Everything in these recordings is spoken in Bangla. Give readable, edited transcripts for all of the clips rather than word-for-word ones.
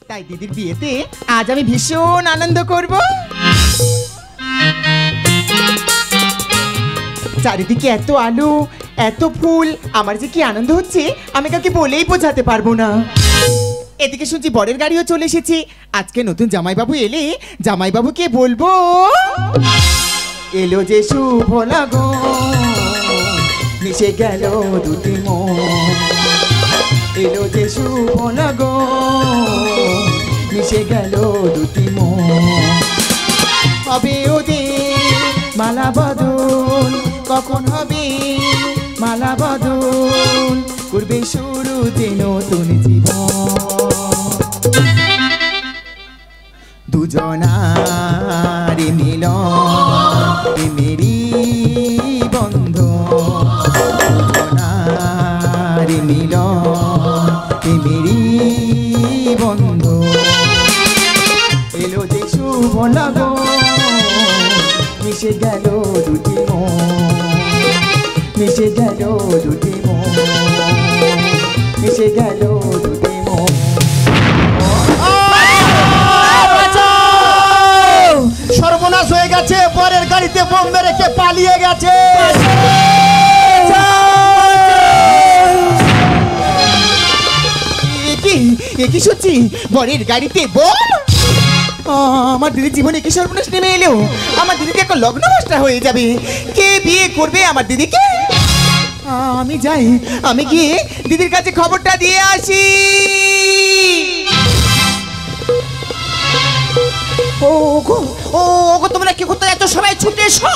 তাই দিদির বিয়েতে আজ আমি ভীষণ আনন্দ করব। চারিদিকে এত আলো, এত ফুল, আমার যে কি আনন্দ হচ্ছে আমি কাউকে বলেই বোঝাতে পারবো না। এদিকে শুনছি বরের গাড়িও চলে এসেছে। আজকে নতুন জামাইবাবু এলে জামাইবাবুকে বলবো, এলো যে শুভ লগন মিশে গেল দুটি মন, এলো যে শুভ লগন মিশে গেল দুটি মন। হবে ওদের মালা বদল, কখন হবে মালা বদল, করবে শুরু যে নতুন জীবন। দুজনার মিলন মেরি বন্ধু, দুজনার মিলন মেরি বন্ধু, এলো যে শুভ লগন মিশে গেল দুটি মন, মিশে গেল দুটি মন, মিশে গেল দুটি মন। সর্বনাশ হয়ে গেছে, পরের গাড়িতে বোম রেখে পালিয়ে গেছে। কি শুনছি বরের গাড়িতে বোম? আমার দিদির জীবনে কি সর্বনাশ নেমে এলো। আমার দিদিকে এখন লগ্ন নষ্ট হয়ে যাবে। কে বিয়ে করবে আমার দিদিকে? আমি যাই, আমি গিয়ে দিদির কাছে খবরটা দিয়ে আসি। ওগো তোমরা কি করতে এত সবাই ছুটে এসো,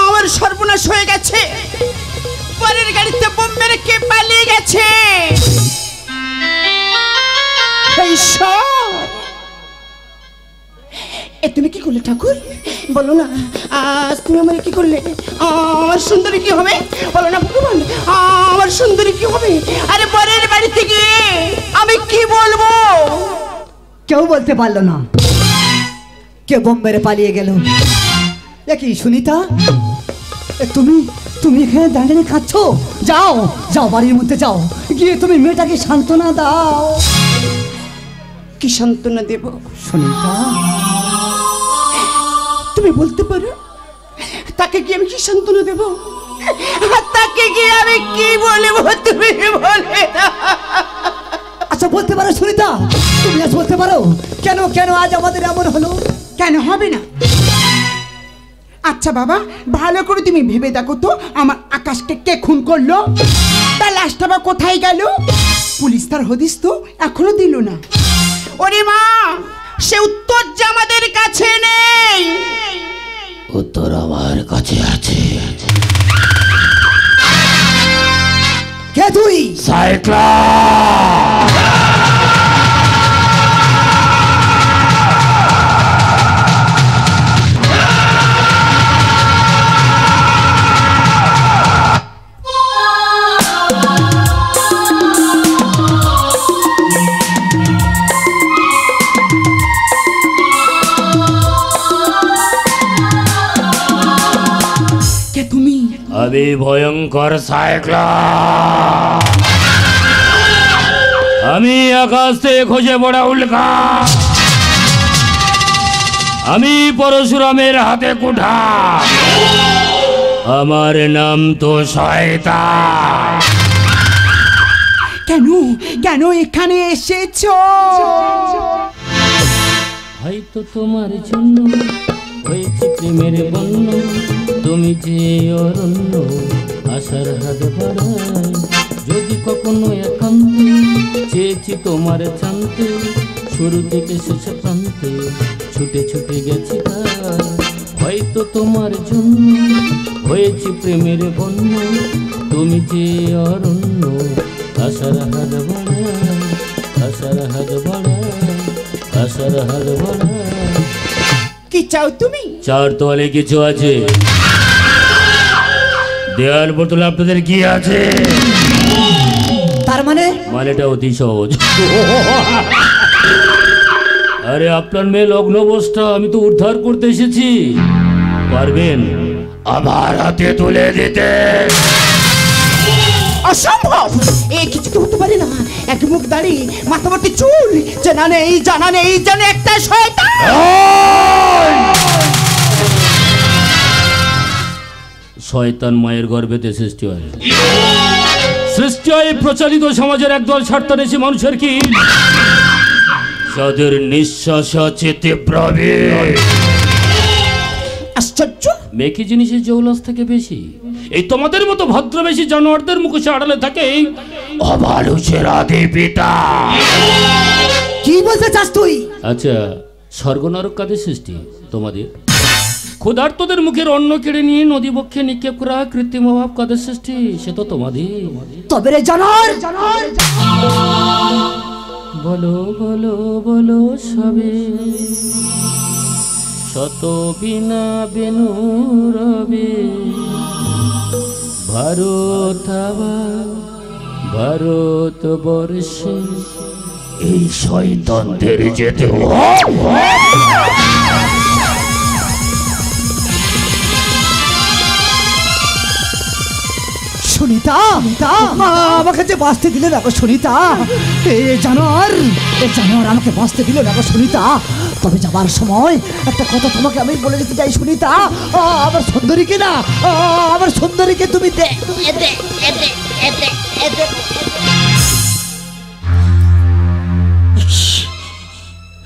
আমার সর্বনাশ হয়ে গেছে, পরের গাড়িতে বোম মেরে কে পালিয়ে গেছে। তুমি কি করলে ঠাকুর, বলো না। আজ তুমি আমার কি করলে? আমার সুন্দরী কি হবে বলো না ভগবান, আমার সুন্দরী কি হবে? আরে পরের বাড়িতে গিয়ে আমি কি বলবো? কেউ বলতে পারলো না, কে বোম মেরে পালিয়ে গেল। কি সুনিতা, তুমি তুমি এখানে দাঁড়িয়ে খাচ্ছ? যাও যাও, বাড়ির মধ্যে যাও, গিয়ে তুমি মেয়েটাকে সান্ত্বনা দাও। কি সান্ত্বনা দেব সুনিতা? তুমি বলতে পারো তাকে কি আমি কি সান্ত্বনা দেব? তাকে কি আমি কি বলবো তুমি বলে? আচ্ছা বলতে পারো সুনিতা, তুমি আজ বলতে পারো কেন কেন আজ আমাদের এমন হলো? কেন হবে না? আচ্ছা বাবা, ভালো করে তুমি ভেবে দেখো তো, আমার আকাশকে কে খুন করলো? তার লাশটা বা কোথায় গেল? পুলিশ তার হদিস তো এখনো দিল না। ওরে মা, সে উত্তর যে আমাদের কাছে নেই, উত্তর আমার কাছে আছে। কে তুই? সাইক্লোন। আমি ভয়ঙ্কর সাইক্লোন, আমি আকাশ থেকে খসে পড়া উল্কা, আমি পরশুরামের হাতে কুঠা, আমার নাম তো শয়তান। কেন কেন এখানে এসেছো? হয়তো তোমার জন্য হয়েছে প্রেমের বন্য, তুমি যে অরণ্য আশার হাত বাড়াই, যদি কখনো একান্তে চেয়েছি তোমার জানতে, শুরু থেকে শেষ প্রান্তে ছুটে ছুটে গেছি তার। হয়তো তোমার জন্য হয়েছে প্রেমের বন্য, তুমি যে অরণ্য আশার হাত বাড়াই, আশার হাত বাড়াই, আশার হাত বাড়াই। কি চাও তুমি? চার তোয়ালে কিছু আছে, দেয়াল বোতলে আপনাদের কি আছে? তার মানেটা অতি সহজ। আরে আপনার মেয়ে লগ্ন অবস্থা, আমি তো উদ্ধার করতে এসেছি, পারবেন আমার হাতে তুলে দিতে? অসম্ভব, এ কিছু তো হতে পারে না। এক মুখ দাড়ি, মাথা ভর্তি চুল, জানা নেই যেন একটা শয়তান। শয়তান মায়ের গর্ভেতে সৃষ্টি হয়, সৃষ্টি হয় প্রচলিত সমাজের একদল স্বার্থান্বেষী মানুষের কি, যাদের নিঃশ্বাস আছে তীব্র। আশ্চর্য, মেকি জিনিসের জৌলস থেকে বেশি এই তোমাদের মতো ভদ্রবেশী জানোয়ারদের মুখোশে আড়ালে থাকে অবালুচের আদি পিতা। কি বলতে চাস তুই? আচ্ছা, স্বর্গ নরক কাদের সৃষ্টি? তোমাদের। ক্ষুধার্তদের মুখের অন্ন কেড়ে নিয়ে নদী বক্ষে নিক্ষেপ করা কৃত্রিম অভাব কাদের সৃষ্টি? সে তো তোমাদের। তবে রে জানোয়ার, বলো বলো বলো সবে, শত বিনা বেনু রবে, ভারত আবার ভারত বর্ষে এই শয়তানদের যেতে সুনিতা, আমাকে যে বাঁচতে দিলে দেখো সুনিতা, এ জানোয়ার আমাকে বাঁচতে দিলে দেখো সুনিতা। তবে যাবার সময় একটা কথা তোমাকে আমি বলে দিতে চাই সুনিতা, আমার সুন্দরীকে না, আমার সুন্দরীকে তুমি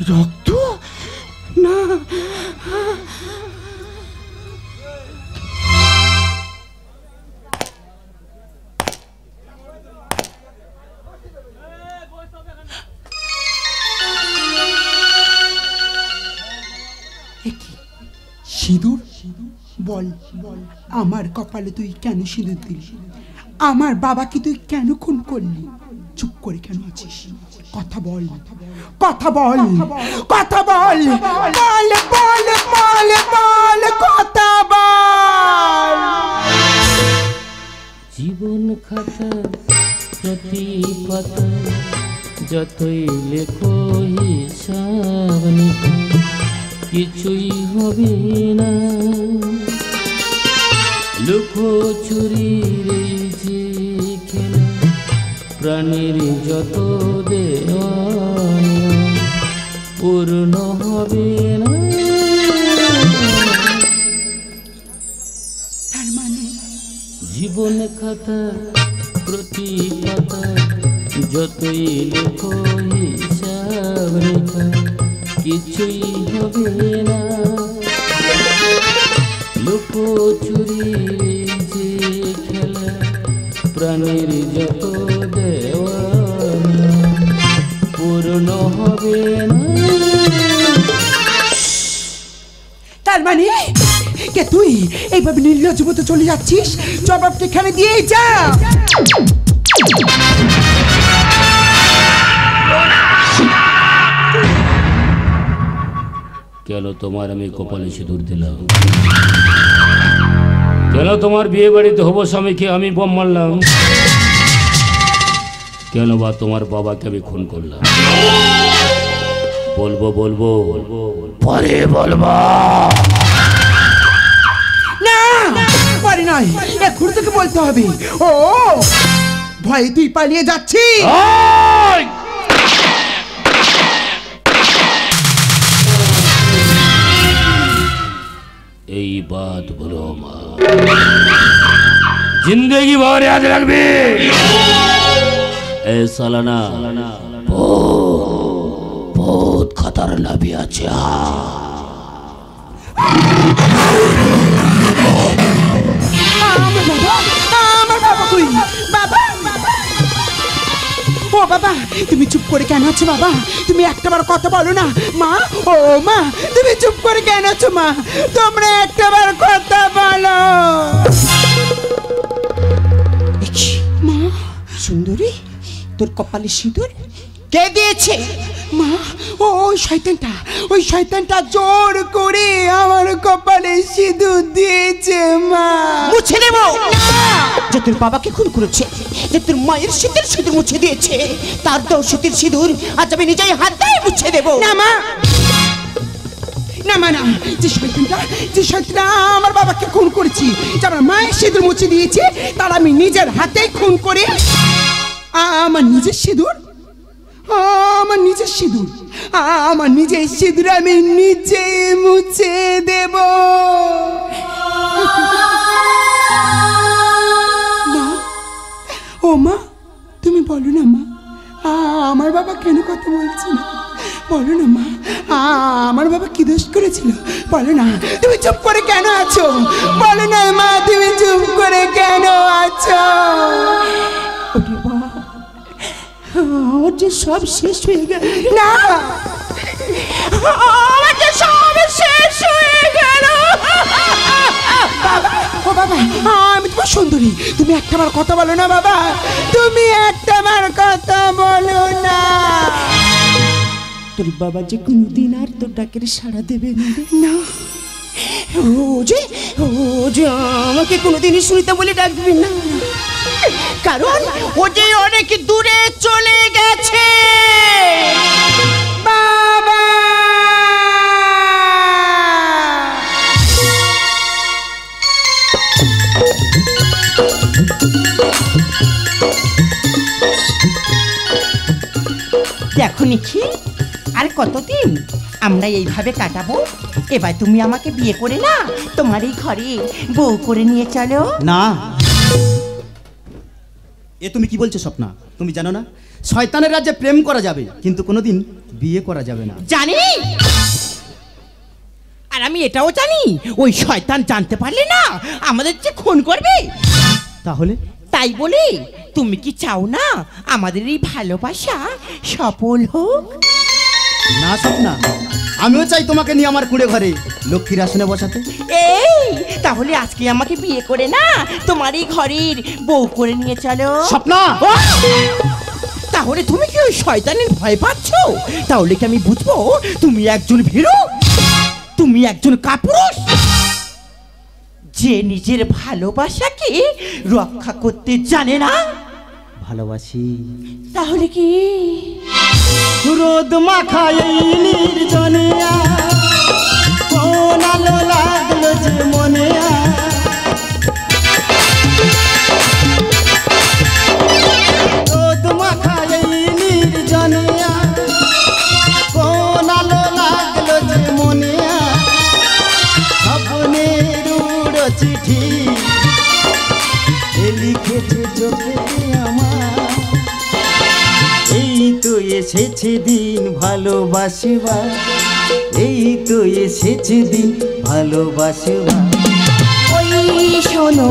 রক্ত না, সিঁদুর? বল, আমার কপালে তুই কেন সিঁদুর দিলি? আমার বাবাকে তুই কেন খুন করলি? চুপ করে কেন আছিস? কথা বল, কথা বল, কথা বল, বল বল বল বল, কথা বল। জীবন খাতা প্রতি পাতা যতই লেখো হিসাব কিছুই হবে না। লুকো চুরির এই যে খেলা, প্রাণীর যত দেওয়া পূর্ণ হবে না। তার মানে জীবন খাতা প্রতি পাতা যতই লেখো হিসাব রেখা কিছুই হবে না। লুকো চুরির যে খেলা, প্রাণীর যত দেওয়া পূর্ণ হবে না। তার মানে কে তুই এইভাবে নির্লজ্জ মতো চলে যাচ্ছিস? জবাবটা এখানে দিয়েই যা। কেন তোমার আমি কপালে সিঁদুর দিলাম? কেন তোমার বিয়ে বাড়িতে হবো স্বামীকে আমি বোম মারলাম? কেন বা তোমার বাবাকে আমি খুন করলাম? বলবো বলবো পরে বলবো না, পারি নয়, এখন তোকে বলতে হবে। ও ভয়ে তুই পালিয়ে যাচ্ছিস? এই বাত বলো মা, जिंदगी भर याद रखबी। ए सालाना बहुत खतरनाक भी আছে। আমার বাবা কই? বাবা, ও বাবা, তুমি চুপ করে কেন আছো বাবা? তুমি একটাবার কথা বলো না মা। ও মা, তুমি চুপ করে কেন আছো মা? তোমরা একটাবার কথা বলো। মা, সুন্দরী, তোর কপালে সিঁদুর কে দিয়েছে? মা, ওই শয়তানটা জোর করে আমার কপালে সিঁদুর দিয়েছে মা। মুছে দেবো যে তোর বাবাকে খুন করেছে, যে তোর মায়ের শীতের সিঁদুর মুছে দিয়েছে, তার তো শীতের সিঁদুর আজ আমি নিজেই হাত দিয়ে মুছে দেবো। না মা, না মা না, যে শয়তানটা আমার বাবাকে খুন করেছি, যে আমার মায়ের সিঁদুর মুছে দিয়েছে, তার আমি নিজের হাতেই খুন করে আমার নিজের সিঁদুর আমি নিজে মুছে দেব। মা, ও মা, তুমি বলো না মা, আমার বাবা কেন কথা বলছে না? বলো না মা, আমার বাবা কি দোষ করেছিল? বলো না, তুমি চুপ করে কেন আছো? বলো না মা, তুমি চুপ করে কেন আছো? ওরে বাবা, আমার যে সব শেষ হয়ে গেল। না, আমার যে সব শেষ হয়ে গেল। বাবা, ও বাবা, আমি তোমার সুন্দরী, তুমি একটাবার কথা বলো না বাবা, তুমি একটাবার কথা বলো না। তোর বাবা যে কোনদিন আর তোর ডাকের সাড়া দেবে না। ও যে আমাকে কোনোদিনই সুনিতা বলে ডাকবে না, কারণ ও যে অনেক দূরে চলে গেছে। বাবা, দেখো নিখিল, আর কতদিন আমরা এইভাবে কাটাবো? এবার তুমি আমাকে বিয়ে করে না তোমার এই ঘরে বউ করে নিয়ে চলো। না, এ তুমি কি বলছো স্বপ্না? তুমি জানো না শয়তানের রাজ্যে প্রেম করা যাবে, কিন্তু কোনোদিন বিয়ে করা যাবে না। জানি, আর আমি এটাও জানি ওই শয়তান জানতে পারলে না আমাদের যে খুন করবে। তাহলে তাই বলে তুমি কি চাও না আমাদের এই ভালোবাসা সফল হোক? না স্বপ্না, আমিও চাই তোমাকে নিয়ে আমার কুঁড়ে ঘরে লক্ষ্মীর আসনে বসাতে। এই তাহলে আজকে আমাকে বিয়ে করে না তোমার এই ঘরের বউ করে নিয়ে চলো। স্বপ্না, তাহলে তুমি কি ওই শয়তানের ভয় পাচ্ছ? তাহলে কি আমি বুঝবো তুমি একজন ভীরু, তুমি একজন কাপুরুষ যে নিজের ভালোবাসাকে রক্ষা করতে জানে না? ভালোবাসি। তাহলে কি রোদ মাখা এই নির্জনে কোন আলো লাগলো যে মনে রোদ মাখা এই নির্জনে কোন আলো লাগলো যে মনে স্বপ্নের উড়ো চিঠি লিখেছে চোখে আমার। এই তো এসেছে দিন ভালোবাসিবার, এই তো এসেছে দিন ভালোবাসিবার। ওই শোনো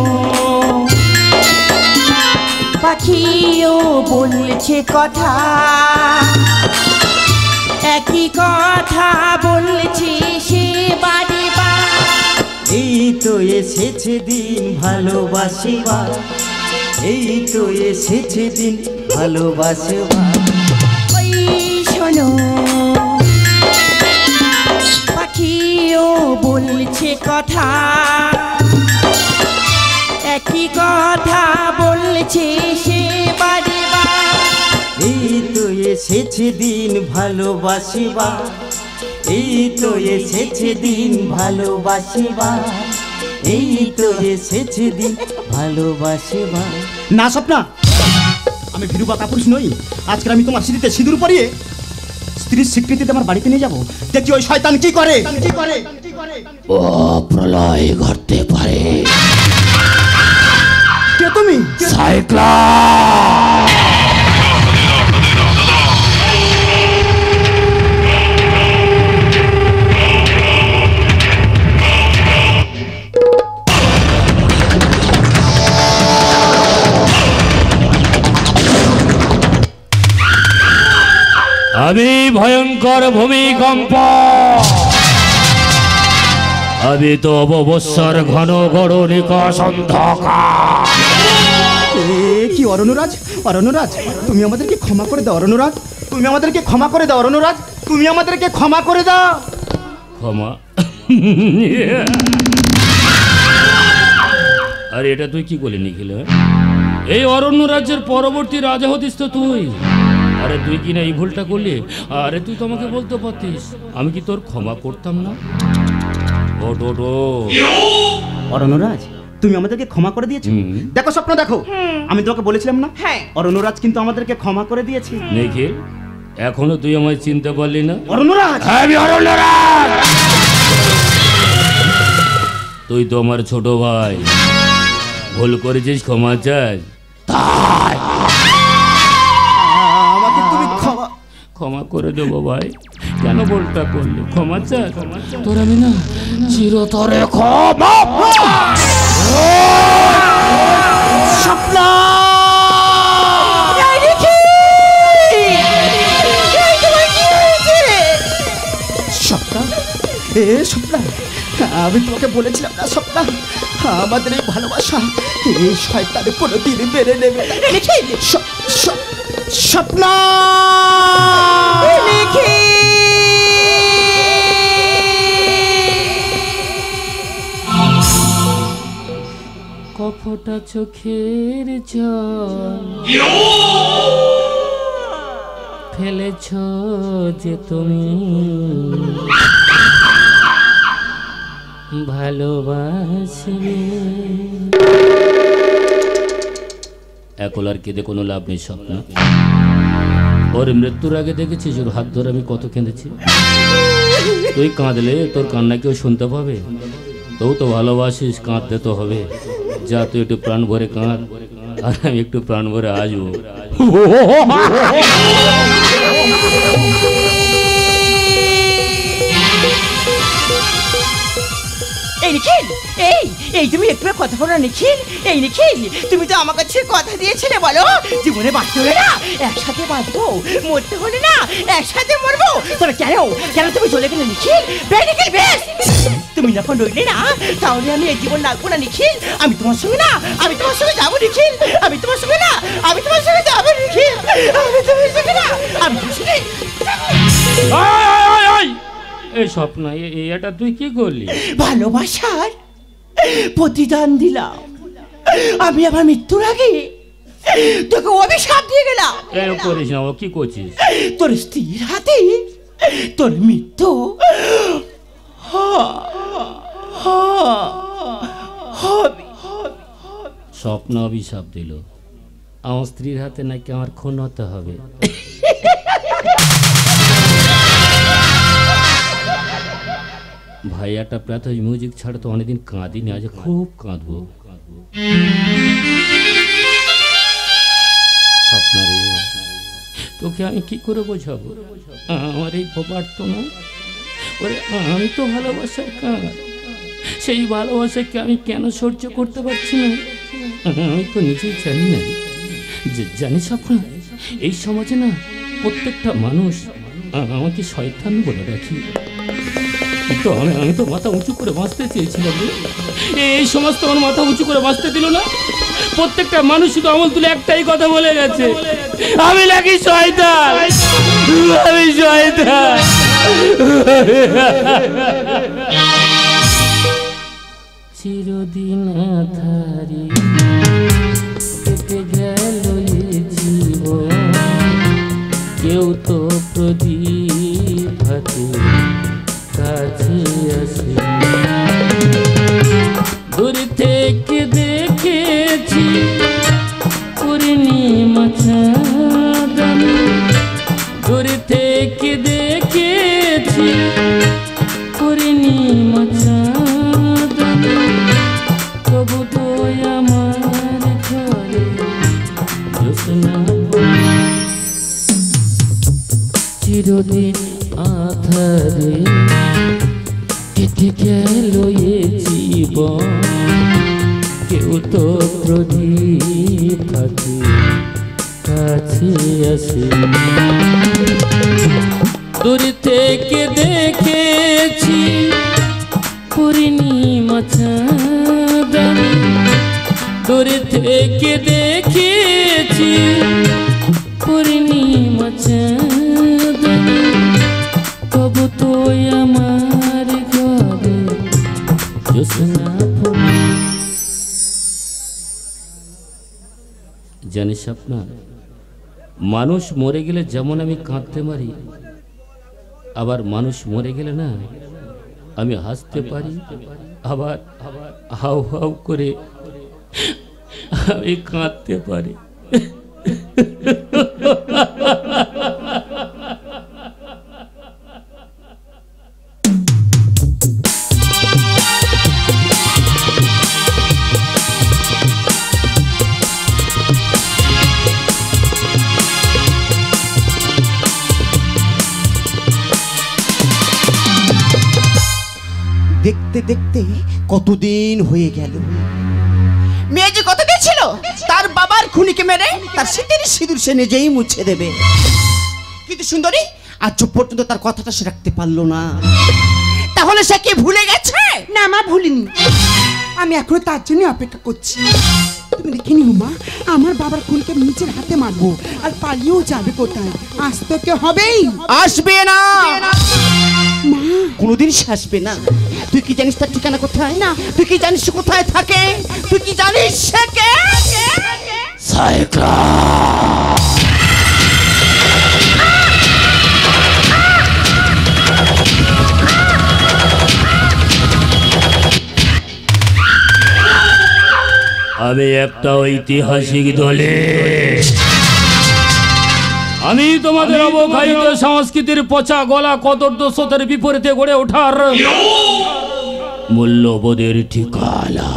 পাখিও বলছে কথা, একই কথা বলছে সে বারে বার। এই তো এসেছে দিন ভালোবাসিবার, এই তো এসেছে দিন ভালোবাসিবার। ওই শোনো পাখিও বলছে কথা, একই কথা বলছে সে বারে বার। এই তো এসেছে দিন ভালোবাসিবার, এই তো এসেছে দিন ভালোবাসিবার, এই তো এসেছে দিন ভালোবাসিবার। না স্বপ্না, আমি ভীরু বা কাপুরুষ নই। আজকে আমি তোমার স্মৃতিতে সিঁদুর পরিয়ে স্ত্রীর স্বীকৃতিতে আমার বাড়িতে নিয়ে যাবো, দেখি ওই শয়তান কি করে। ও প্রলয় ঘটতে পারে। কে তুমি? সাইক্লা আমি ভয়ঙ্কর ভূমিকম্প, আমি তো অববৎসর ঘন গড়নিকষ অন্ধকার। কি অরণ্যরাজ, অরণ্যরাজ তুমি আমাদেরকে ক্ষমা করে দাও। অরণ্যরাজ তুমি আমাদেরকে ক্ষমা করে দাও। অরণ্যরাজ তুমি আমাদেরকে ক্ষমা করে দাও। ক্ষমা? আরে এটা তুই কি করলি নিখিল? এই অরণ্য রাজ্যের পরবর্তী রাজা হতিস তো তুই। আরে তুই কি না এই ভুলটা করলি? আরে তুই তো আমাকে বলতে পারতিস, আমি কি তোর ক্ষমা করতাম না? ওট ওট ও। অরণ্যরাজ, তুমি আমাদেরকে ক্ষমা করে দিয়েছো। দেখো স্বপ্ন, দেখো আমি তোমাকে বলেছিলাম না, হ্যাঁ। অরণ্যরাজ কিন্তু আমাদেরকে ক্ষমা করে দিয়েছে। নিখিল, এখনো তুই আমায় চিনতে পারলি না? অরণ্যরাজ, আমি অরণ্যরাজ। তুই তো আমার ছোট ভাই, ভুল করেছিস, ক্ষমা চাই। আমাকে তুমি ক্ষমা ক্ষমা করে দেবো ভাই, কেন ভুলটা করলি? ক্ষমা চাই তোর, আমি না চিরতরে ক্ষমা। স্বপ্ন, স্বপ্ন, স্বপ্ন, আমি তোমাকে বলেছিলাম না স্বপ্ন, আমাদের এই ভালোবাসা এই শয়তানে কোনোদিন মেনে নেবে না। স্বপ্ন, কপটা চোখের জল ফেলেছ যে তুমি, ভালোবাসবে। একলার কেঁদে কোনো লাভ নেই স্বপ্ন। ওর মৃত্যুর আগে দেখেছিস ওর হাত ধরে আমি কত কেঁদেছি। তুই কাঁদলে তোর কান্না কেউ শুনতে পাবে? তোও তো ভালোবাসিস, কাঁদতে তো হবে। যা তুই একটু প্রাণ ভরে কাঁদ, আর আমি একটু প্রাণ ভরে আসবো। এই নিখিল, এই এই তুমি একটু কথা বলো নিখিল। এই নিখিল, তুমি তো আমার কাছে কথা দিয়েছিলে, বলো জীবনে বাঁচতে হলে না একসাথে বাঁচবো, মরতে হলে না একসাথে মরবো। তবে কেন কেন তুমি চলে গেলে নিখিল? বে নিখিল, বেশ তুমি যখন রইলে না, তাহলে আমি এই জীবন রাখবো না নিখিল। আমি তোমার সঙ্গে না, আমি তোমার সঙ্গে যাবো নিখিল। আমি তোমার সঙ্গে না, আমি তোমার সঙ্গে যাবো নিখিল। আমি তোমার সঙ্গে না, আমি তোমার সঙ্গে। এই স্বপ্ন, এটা তুই কি করলি? ভালোবাসার প্রতিদান দিলাম। আমি আমার মৃত্যুর আগে তোকে অভিশাপ দিয়ে গেলাম। কেন করিস না? ও কি করছিস? তোর স্ত্রীর হাতে তোর মৃত্যু স্বপ্ন অভিশাপ দিল, আমার স্ত্রীর হাতে নাকি আমার খুন হতে হবে। ভাইয়াটা প্রাতঃ মিউজিক ছাড়া তো অনেকদিন কাঁদিনি, আজ খুব কাঁদবো। স্বপ্ন রে, তোকে আমি কি করে বোঝাবো? আমার এই পারতো না। ওরে, আমি তো ভালোবাসার কাজ, সেই ভালোবাসাকে আমি কেন সহ্য করতে পারছি না? আমি তো নিজেই জানি না। জানি স্বপ্ন, এই সমাজে না প্রত্যেকটা মানুষ আমাকে শয়তান বলে রাখি। তো আমি তো মাথা উঁচু করে বাঁচতে চেয়েছিলাম, এই সমাজ তো আমার মাথা উঁচু করে বাঁচতে দিল না। প্রত্যেকটা মানুষ শুধু আমল তুলে একটাই কথা বলে গেছে, আমি নাকি শয়তান, আমি শয়তান। চিরদিন আধারি কেটে গেল জীবন, কেউ তো প্রদীপ হাতে কাছে আসে। দূর থেকে দেখেছি পূর্ণিমা চাঁদ, দূর থেকে দেখেছি পূর্ণিমা চাঁদ, তবু তো আমার ঘরে জ্যোৎস্না। চিরদিন আধারে কেটে গেল এ জীবন, কেউ তো প্রদীপ হাতে কাছে আসে। দূর থেকে দেখেছি পূর্ণিমা চাঁদ, দূর থেকে দেখেছি পূর্ণিমা চাঁদ, তবু তো আমার ঘরে জ্যোৎস্না। জানিস স্বপ্ন, মানুষ মরে গেলে যেমন আমি কাঁদতে পারি, আবার মানুষ মরে গেলে না আমি হাসতে পারি, আবার হাউ হাউ করে আমি কাঁদতে পারি। দেখতে দেখতে কতদিন হয়ে গেল, মেয়ে যে কথা দিয়েছিল তার বাবার খুনিকে মেরে তার শীতের সিঁদুর সে নিজেই মুছে দেবে, কিন্তু সুন্দরী আজ পর্যন্ত তার কথাটা সে রাখতে পারলো না। তাহলে সে কি ভুলে গেছে? না মা, ভুলিনি। আমি এখনো তার জন্য অপেক্ষা করছি। তুমি দেখে নিও মা, আমার বাবার খুনকে নিজের হাতে মারবো, আর পালিয়েও যাবে কোথায়? আসতে তো হবেই। আসবে না মা, কোনোদিন সে আসবে না। তুই কি জানিস তার ঠিকানা কোথায়? না। তুই কি জানিস সে কোথায় থাকে? তুই কি জানিস সে কে? আমি একটা ঐতিহাসিক দলে, আমি তোমাদের অবক্ষয়িত সংস্কৃতির পচা গলা কদর্দশতের বিপরীতে গড়ে ওঠার মূল্যবোধের ঠিকানা।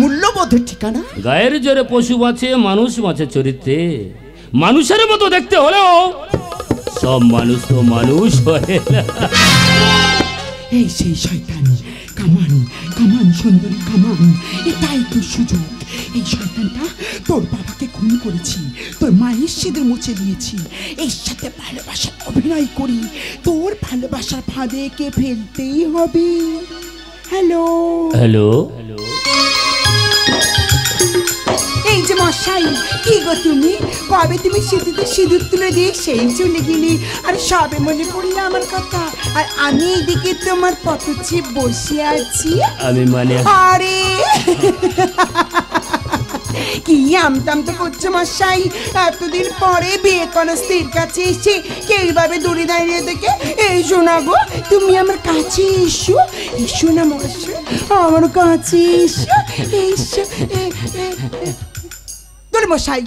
মূল্যবোধের ঠিকানা? গায়ের জোরে পশু বাঁচে, মানুষ বাঁচে চরিত্রে। মানুষের মতো দেখতে হলেও সব মানুষ তো মানুষ হয় না। এই সেই শয়তান। কামান কামান সুন্দরী কামান, এটাই তোর সুযোগ। এই শয়তানটা তোর বাবাকে খুন করেছি, তোর মায়ের সিঁদুর মুছে দিয়েছি, এর সাথে ভালোবাসার অভিনয় করি। তোর ভালোবাসার ফাঁদে কে ফেলতেই হবে। হ্যালো হ্যালো, এই যে মশাই, কি গো তুমি? কবে তুমি সিঁথিতে সিঁদুর তুলে দিয়ে সেই চলে গেলি, আর সবে মনে পড়লো আমার কথা, আর আমি এইদিকে তোমার পথচি বসে আছি। আমি মানে আরে কি আমতাম তো করছো মশাই? এতদিন পরে বিয়ে করা স্ত্রীর কাছে এসে এইভাবে দূরে দাঁড়িয়ে থেকে, এই শোনা গো, তুমি আমার কাছে এসো। এসো না মশাই, আমার কাছে এসো, এসো। দূরে মশাই,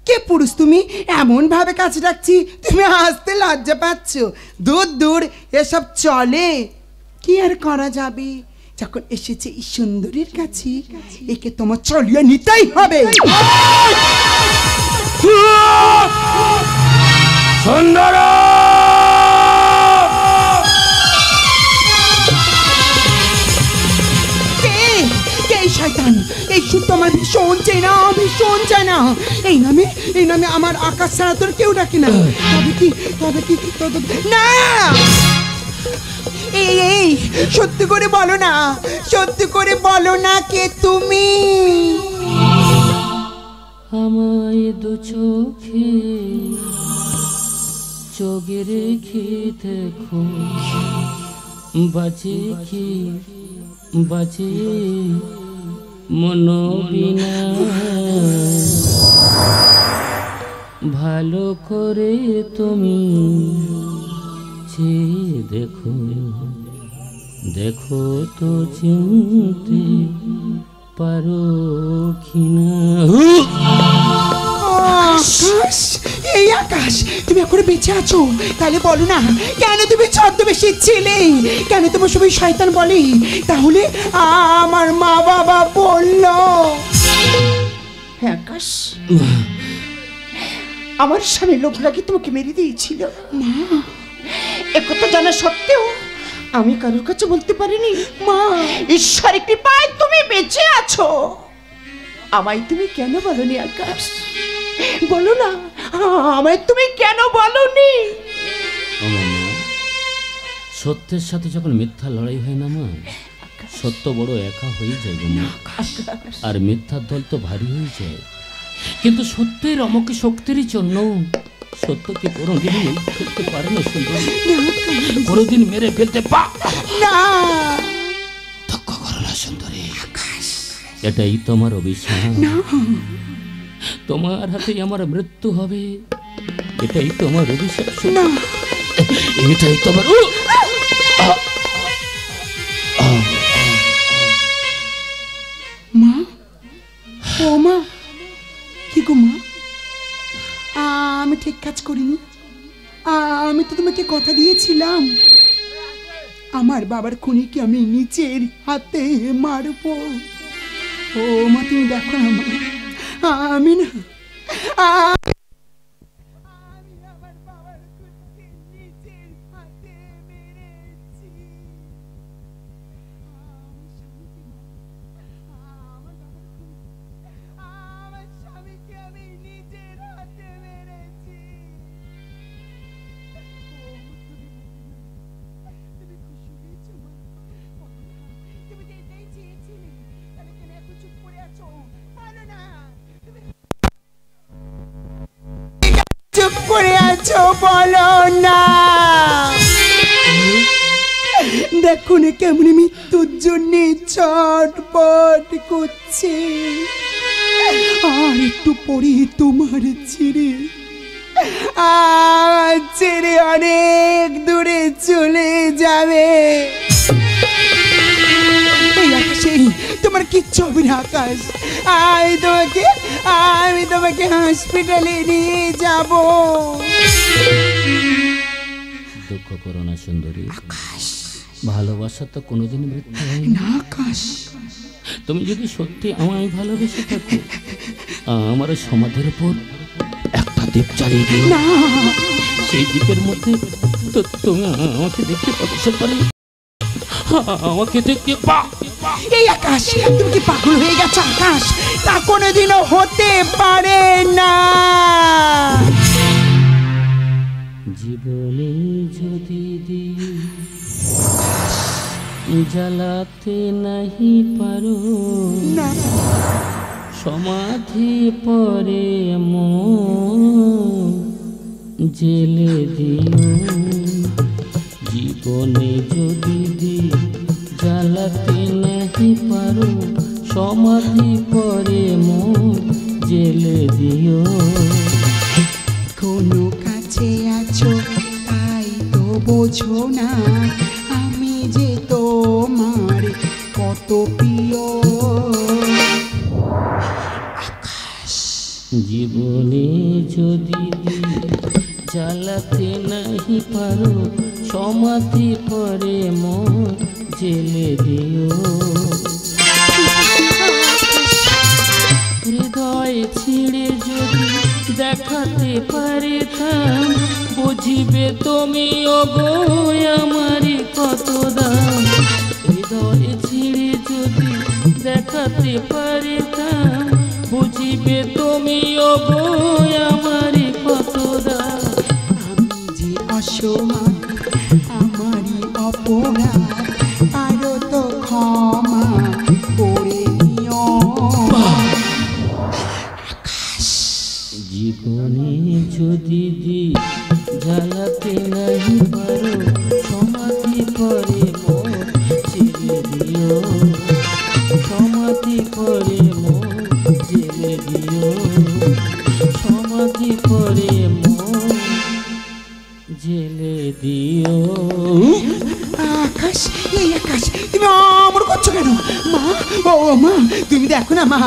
কে পুরুষ তুমি? এমন ভাবে কাছে ডাকছি, তুমি হাসতে লজ্জা পাচ্ছ। দূর দূর, এসব চলে? কি আর করা যাবে, যখন এসেছে এই সুন্দরীর কাছে, একে তোমার চলিয়ে নিতেই হবে। সুন্দর, শয়তান, এই সুর তো আমার ভীষণ চেনা, ভীষণ চেনা। এই নামে আমার আকাশ ছাড়া তোর কেউ ডাকে না। তবে কি না, এই সত্যি করে বলো না, সত্যি করে বলো না, কে তুমি? আমায় দু চোখে চোখে রেখে দেখো, বাজে কি বাজে মনোবিনা, ভালো করে তুমি চেয়ে দেখো, দেখো তো চিনতে পারো কিনা। আকাশ, এই আকাশ, তুমি এখন বেঁচে আছো? তাহলে বলো না, কেন তুমি ছদ্মবেশে ছিলে? কেন তোমার সবাই শয়তান বলে? তাহলে আমার মা বাবা বলল। হ্যাঁ আকাশ, আমার স্বামী লোক নাকি তোমাকে মেরে দিয়েছিল। মা, একথা জানা সত্ত্বেও আমি কারোর কাছে বলতে পারিনি। মা, ঈশ্বরের কৃপায় তুমি বেঁচে আছো। আমায় তুমি কেন বলনি আকাশ? বলো না, আমায় তুমি কেন বলনি? আমার মা, সত্যের সাথে যখন মিথ্যা লড়াই হয় না মা, সত্য বড় একা হয়ে যায় গো মা, আর মিথ্যার দল তো ভারী হয়ে যায়। কিন্তু সত্যের অমকে শক্তির জন্য সত্যকে কোনোদিন ফেলতে পারে না সুন্দর, কোনোদিন মেরে ফেলতে না। দুঃখ করো না সুন্দরী, এটাই তোমার অভিশাপ। তোমার হাতেই আমার মৃত্যু হবে, এটাই তোমার অভিশাপ। না, এটাই তোমার মা। ও মা, কি গো মা, আমি ঠিক কাজ করিনি। আমি তো তোমাকে কথা দিয়েছিলাম আমার বাবার খুনিকে আমি নিজের হাতে মারবো। ও মা, তুমি দেখো না মা, আমি না আমি আমার বাবার খুনিকে নিজের হাতে মেরেছি। আমার স্বামীকে আমি নিজের হাতে মেরেছি। তুমি খুশি হয়েছো মা? তুমি তো এটাই চেয়েছিলে, তাহলে কেন এত চুপ করে আছো? বলো না, তুমি চুপ করে আছো, বলো না। দেখো না কেমন মৃত্যুর জন্য ছটপট করছে। আর একটু পরে তোমার ছেড়ে অনেক দূরে চলে যাবে। এই আকাশে তোমার কিচ্ছু হবে না আকাশ। আমি তোমাকে হসপিটালে নিয়ে যাব। দুঃখ করো না সুন্দরী, ভালোবাসা তো কোনোদিন মৃত্যু হয় না আকাশ। তুমি যদি সত্যি আমায় ভালোবেসে থাকো, আমার সমাধির উপর একটা দ্বীপ জ্বালিয়ে দিও। না, সেই দ্বীপের মধ্যে তো তুমি আমাকে দেখতে পাচ্ছো পারি, আমাকে দেখতে এই আকাশ, তুমি কি পাগল হয়ে গেছো আকাশ? তা কোনোদিনও হতে পারে না। জীবনে যদি জ্বালাতে নাহি পারো, না, সমাধি পরে জেলে দিও। জীবনে যদি জ্বালাতে নাহি পারো, সমাধি পরে জেলে দিও। কোনো কাছে আছো তাই তো বোঝো না, আমি যে তোমার কত প্রিয়। জীবনে যদি জ্বালাতে নাহি পারো, সমাধি পরে জেলে দিও। হৃদয় ছিঁড়ে যদি দেখাতে পারিতাম, বুঝিবে তুমি ওগো আমার কত দাম। হৃদয় ছিঁড়ে যদি দেখাতে পারিতাম, বুঝিবে তুমি ওগো আমার কত দাম। আমি যে অসহায়, আমারই অপরাধ, আরো তো ক্ষমা করে নিও। জীবনে যদি জ্বালাতে নাহি পারো, সমাধি পরে ছেড়ে দিও। সমাধি পরে জেলে দিও। সমাধি পরে জেলে দিও। আকাশ, এই আকাশ, তুমি আমার করছো কেন মা? ও মা, তুমি দেখো না মা,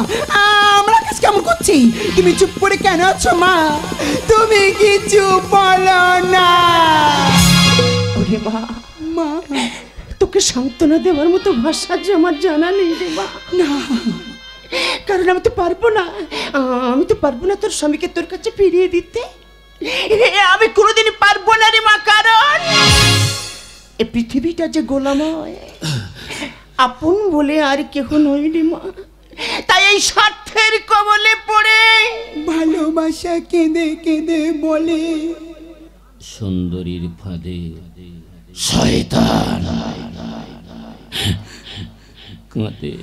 আমরা আকাশ কেমন করছি। তুমি চুপ করে কেন আছো মা? তুমি কিছু বলো না। ওরে মা, মা, তোকে সান্ত্বনা দেওয়ার মতো ভাষা যে আমার জানা নেই রে মা। না, কারণ আমি তো পারবো না, আমি তো পারবো না তোর স্বামীকে তোর কাছে ফিরিয়ে দিতে। আমি কোনোদিনই পারবো না রে মা, কারণ এই পৃথিবীটা যে গোলাময়, আপন বলে আর কেহ নই রে মা। তাই এই স্বার্থের কবলে পড়ে ভালোবাসা কেঁদে কেঁদে বলে, সুন্দরীর ফাঁদে শয়তান কাঁদে।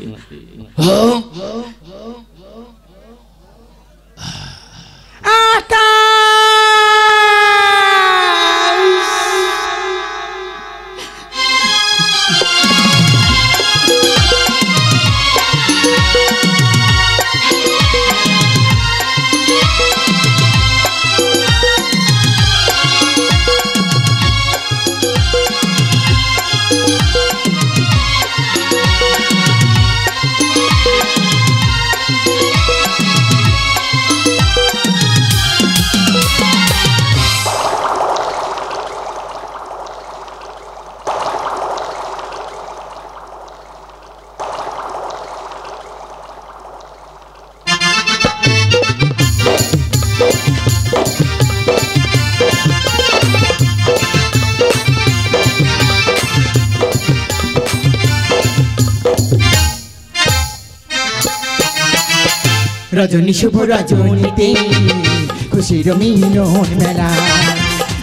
রজনী শুভ রজনীতে খুশির মিলন মেলা,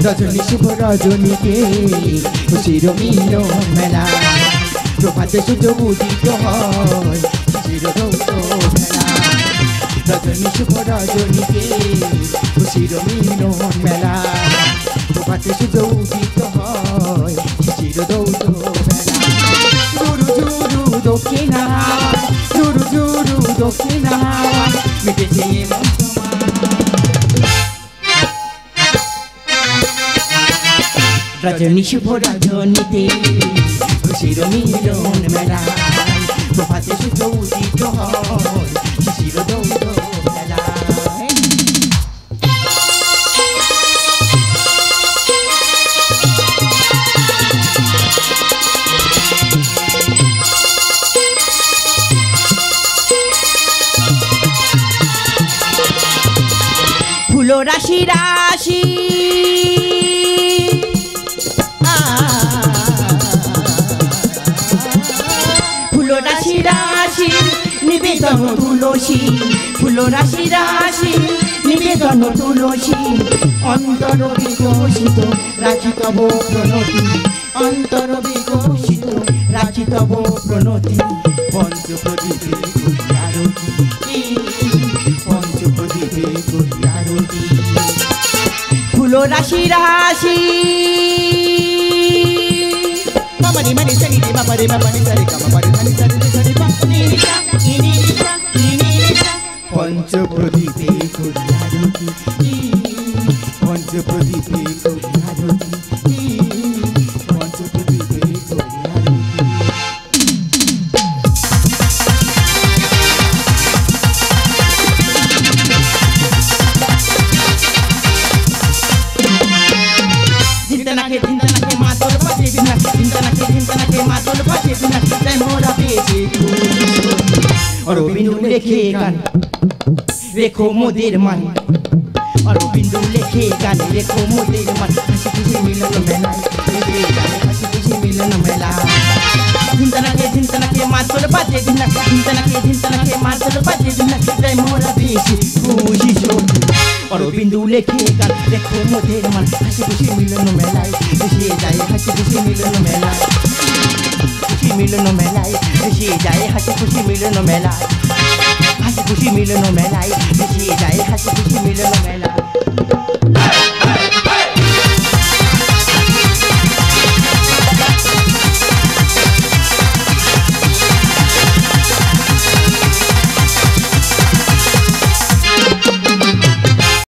রজনী শুভ রজনীতে খুশির মিলন মেলা, প্রভাতে সূর্য উদিত হয় শিশির দৌত মেলা, রজনী শুভ রজনীতে খুশির মিলন মেলা, প্রভাতে সূর্য উদিত হয় শিশির দৌত মেলা, জুরু জুরু দক্ষিণা জুরু জুরু দক্ষিণা মিটেছে মন তোমার। রজনী শুভ রজনীতে খুশির মিলন মেলা, প্রভাতে সূর্য উদিত হয় শিশির দৌত মেলা। ফুলো রাশি রাশি ফুলো রাশি রাশি নিবেদন তুলসী, ফুলো রাশি রাশি নিবেদন তুলসী, অন্তর বিকশিত রাখি তব প্রণতি, অন্তর বিকশিত রাখি তব প্রণতি, পঞ্চপ্রদীপে করি আরতি, পঞ্চপ্রদীপে করি আরতি। ফুলো রাশি রাশি মামারি মারি সারি রে বাবা রে বাবা রে সারি কামা পারে সারি সারি রে সারি পা নি নি সা নি নি সা নি নি সা, পঞ্চপ্রদীপে করি আরতি, পঞ্চপ্রদীপে করি আরতি, পঞ্চপ্রদীপে করি আরতি। ঝিনতানাকে ঝিনতানাকে মাতল পাশে দিনা, ঝিনতানাকে মাতল পাশে দিনা, তাই মোরা পেয়েছি অরবিন্দু লেখে গান রেখো মোদের মান, অরবিন্দু লেখে গান রেখো মোদের মান, হাসি খুশি মিলন মেলায় হাসি খুশি মিলন মেলা। ঝিনতানাকে মাতল পাশে দিনা, ঝিনতানাকে মাতল পাশে দিনা, তাই মোরা পেয়েছি খুশি সখী অরবিন্দু লেখে গান রেখো মোদের মান, হাসি খুশি মিলন মেলায় মিশিয়ে যায় হাসি খুশি মিলন মেলায়, খুশি মিলন মেলায় মিশিয়ে যায় হাসি খুশি মিলন মেলায়, হাসি খুশি মিলন মেলায় মিশিয়ে যায় হাসি খুশি মিলন মেলায়।